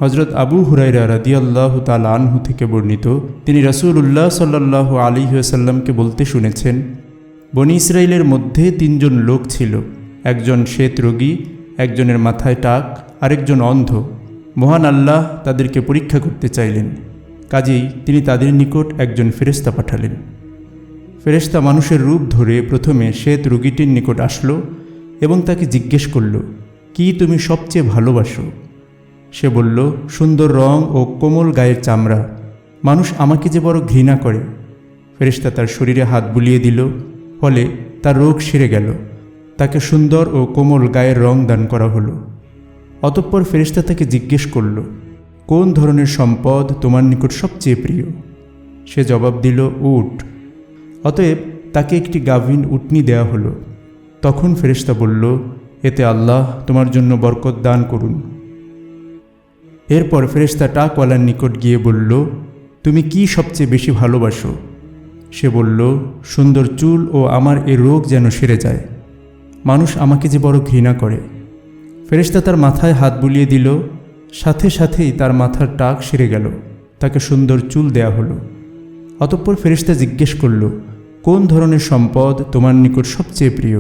হযরত আবু হুরায়রা রাদিয়াল্লাহু তাআলা আনহু থেকে বর্ণিত, তিনি রাসূলুল্লাহ সাল্লাল্লাহু আলাইহি ওয়াসাল্লামকে বলতে শুনেছেন, বনী ইসরাইলের মধ্যে 3 জন লোক ছিল। একজন শ্বেত রোগী, একজনের মাথায় টাক, আরেকজন অন্ধ। মহান আল্লাহ তাদেরকে পরীক্ষা করতে চাইলেন, কাজেই তিনি তাদের নিকট একজন ফেরেশতা পাঠালেন। ফেরেশতা মানুষের রূপ ধরে প্রথমে শ্বেত রোগীটির নিকট আসলো এবং তাকে জিজ্ঞেস করল, কি তুমি সবচেয়ে ভালোবাসো? সে বলল, সুন্দর রং ও কোমল গায়ের চামড়া। মানুষ আমাকে যে বড় ঘৃণা করে। ফেরেশতা তার শরীরে হাত বুলিয়ে দিল, ফলে তার রোগ সেরে গেল। তাকে সুন্দর ও কোমল গায়ের রং দান করা হলো। অতঃপর ফেরেশতা তাকে জিজ্ঞেস করল, কোন ধরনের সম্পদ তোমার নিকট সবচেয়ে প্রিয়? সে জবাব দিল, উট। অতএব তাকে একটি গাভীন উটনি দেয়া হলো। তখন ফেরেশতা বলল, এতে আল্লাহ তোমার জন্য বরকত দান করুন। এরপর ফেরেশতা টাকওয়ালার নিকট গিয়ে বলল, তুমি কি সবচেয়ে বেশি ভালোবাসো? সে বলল, সুন্দর চুল ও আমার এ রোগ যেন সেরে যায়। মানুষ আমাকে যে বড় ঘৃণা করে। ফেরেশতা তার মাথায় হাত বুলিয়ে দিল, সাথে সাথেই তার মাথার টাক সেরে গেল। তাকে সুন্দর চুল দেয়া হলো। অতঃপর ফেরেশতা জিজ্ঞেস করল, কোন ধরনের সম্পদ তোমার নিকট সবচেয়ে প্রিয়?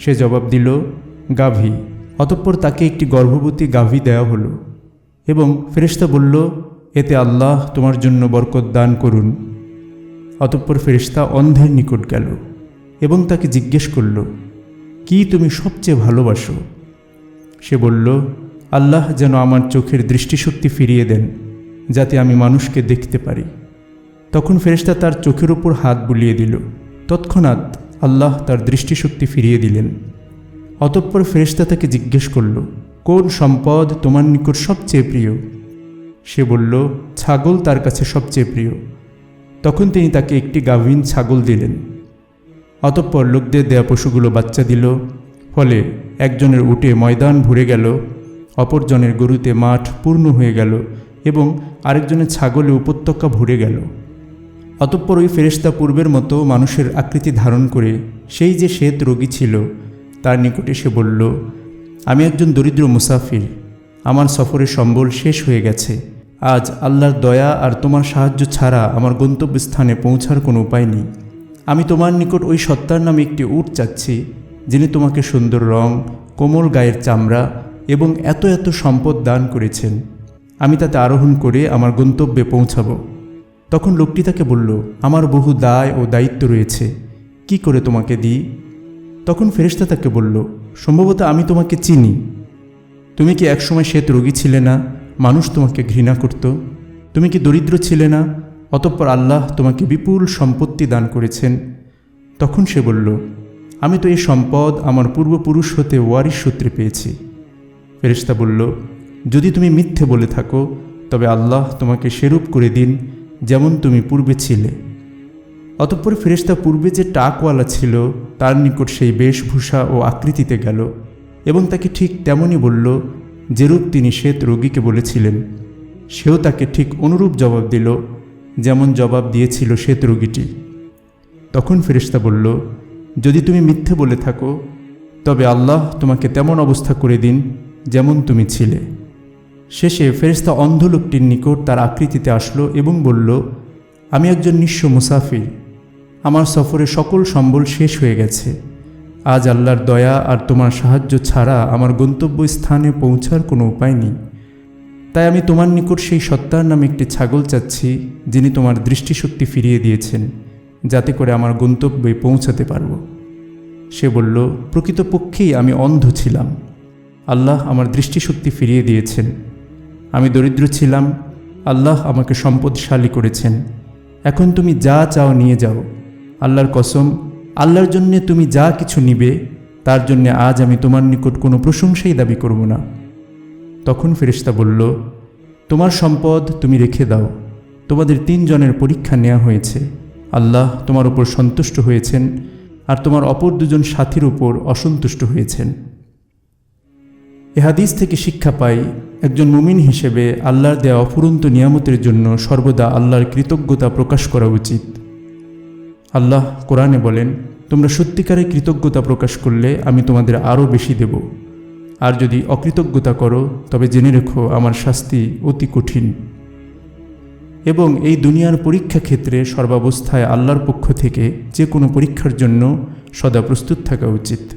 সে জবাব দিল, গাভী। অতঃপর তাকে একটি গর্ভবতী গাভী দেওয়া হলো এবং ফেরেশতা বলল, এতে আল্লাহ তোমার জন্য বরকত দান করুন। অতঃপর ফেরেশতা অন্ধের নিকট গেল এবং তাকে জিজ্ঞেস করল, কি তুমি সবচেয়ে ভালোবাসো? সে বলল, আল্লাহ যেন আমার চোখের দৃষ্টিশক্তি ফিরিয়ে দেন, যাতে আমি মানুষকে দেখতে পারি। তখন ফেরেশতা তার চোখের উপর হাত বুলিয়ে দিল। তৎক্ষণাৎ আল্লাহ তার দৃষ্টিশক্তি ফিরিয়ে দিলেন। অতঃপর ফেরেশতা তাকে জিজ্ঞেস করল, কোন সম্পদ তোমার নিকট সবচেয়ে প্রিয়? সে বলল, ছাগল তার কাছে সবচেয়ে প্রিয়। তখন তিনি তাকে একটি গাভীন ছাগল দিলেন। অতঃপর লোকদের দেয়া পশুগুলো বাচ্চা দিল, ফলে একজনের উটে ময়দান ভরে গেল, অপরজনের গরুতে মাঠ পূর্ণ হয়ে গেল এবং আরেকজনের ছাগলে উপত্যকা ভরে গেল। অতঃপর ওই ফেরেশতা পূর্বের মতো মানুষের আকৃতি ধারণ করে সেই যে শ্বেত রোগী ছিল তার নিকট এসে বলল, আমি একজন দরিদ্র মুসাফির। আমার সফরের সম্বল শেষ হয়ে গেছে। আজ আল্লাহর দয়া আর তোমার সাহায্য ছাড়া আমার গন্তব্যস্থানে পৌঁছার কোনো উপায় নেই। আমি তোমার নিকট ওই সত্তার নামে একটি উট চাচ্ছি, যিনি তোমাকে সুন্দর রং, কোমল গায়ের চামড়া এবং এত এত সম্পদ দান করেছেন। আমি তাতে আরোহণ করে আমার গন্তব্যে পৌঁছাব। তখন লোকটি তাকে বলল, আমার বহু দায় ও দায়িত্ব রয়েছে, কি করে তোমাকে দিই? তখন ফেরেশতা তাকে বলল, সম্ভবত আমি তোমাকে চিনি। তুমি কি একসময় শ্বেত রোগী ছিলে না? মানুষ তোমাকে ঘৃণা করত। তুমি কি দরিদ্র ছিলে না? অতঃপর আল্লাহ তোমাকে বিপুল সম্পত্তি দান করেছেন। তখন সে বলল, আমি তো এই সম্পদ আমার পূর্বপুরুষ হতে ওয়ারিশ সূত্রে পেয়েছি। ফেরেশতা বলল, যদি তুমি মিথ্যে বলে থাকো তবে আল্লাহ তোমাকে সেরূপ করে দিন যেমন তুমি পূর্বে ছিলে। অতঃপর ফেরেশতা পূর্বে যে টাকওয়ালা ছিল তার নিকট সেই বেশভূষা ও আকৃতিতে গেল এবং তাকে ঠিক তেমনই বলল যেরূপ তিনি শ্বেত রোগীকে বলেছিলেন। সেও তাকে ঠিক অনুরূপ জবাব দিল যেমন জবাব দিয়েছিল শ্বেত রোগীটি। তখন ফেরেশতা বলল, যদি তুমি মিথ্যে বলে থাকো তবে আল্লাহ তোমাকে তেমন অবস্থা করে দিন যেমন তুমি ছিলে। শেষে ফেরেশতা অন্ধ লোকটির নিকট তার আকৃতিতে আসলো এবং বলল, আমি একজন নিঃস্ব মুসাফির। আমার সফরে সকল সম্বল শেষ হয়ে গেছে। আজ আল্লাহর দয়া আর তোমার সাহায্য ছাড়া আমার গন্তব্যস্থানে পৌঁছার কোনো উপায় নেই। তাই আমি তোমার নিকট সেই সত্তার নামে একটি ছাগল চাচ্ছি, যিনি তোমার দৃষ্টিশক্তি ফিরিয়ে দিয়েছেন, যাতে করে আমার গন্তব্যে পৌঁছাতে পারব। সে বলল, প্রকৃতপক্ষেই আমি অন্ধ ছিলাম। আল্লাহ আমার দৃষ্টিশক্তি ফিরিয়ে দিয়েছেন। আমি দরিদ্র ছিলাম, আল্লাহ আমাকে সম্পদশালী করেছেন। এখন তুমি যা চাও নিয়ে যাও। আল্লাহর কসম, আল্লাহর জন্যে তুমি যা কিছু নিবে তার জন্যে আজ আমি তোমার নিকট কোনো প্রশংসাই দাবি করব না। তখন ফেরেশতা বলল, তোমার সম্পদ তুমি রেখে দাও। তোমাদের 3 জনের পরীক্ষা নেওয়া হয়েছে। আল্লাহ তোমার উপর সন্তুষ্ট হয়েছেন আর তোমার অপর 2 জন সাথীর উপর অসন্তুষ্ট হয়েছেন। এ হাদিস থেকে শিক্ষা পাই, একজন মুমিন হিসেবে আল্লাহর দেয়া অফুরন্ত নিয়ামতের জন্য সর্বদা আল্লাহর কৃতজ্ঞতা প্রকাশ করা উচিত। আল্লাহ কোরআনে বলেন, তোমরা সত্যিকারের কৃতজ্ঞতা প্রকাশ করলে আমি তোমাদের আরও বেশি দেব। আর যদি অকৃতজ্ঞতা করো তবে জেনে রেখো আমার শাস্তি অতি কঠিন। এবং এই দুনিয়ার পরীক্ষা ক্ষেত্রে সর্বাবস্থায় আল্লাহর পক্ষ থেকে যে কোনো পরীক্ষার জন্য সদা প্রস্তুত থাকা উচিত।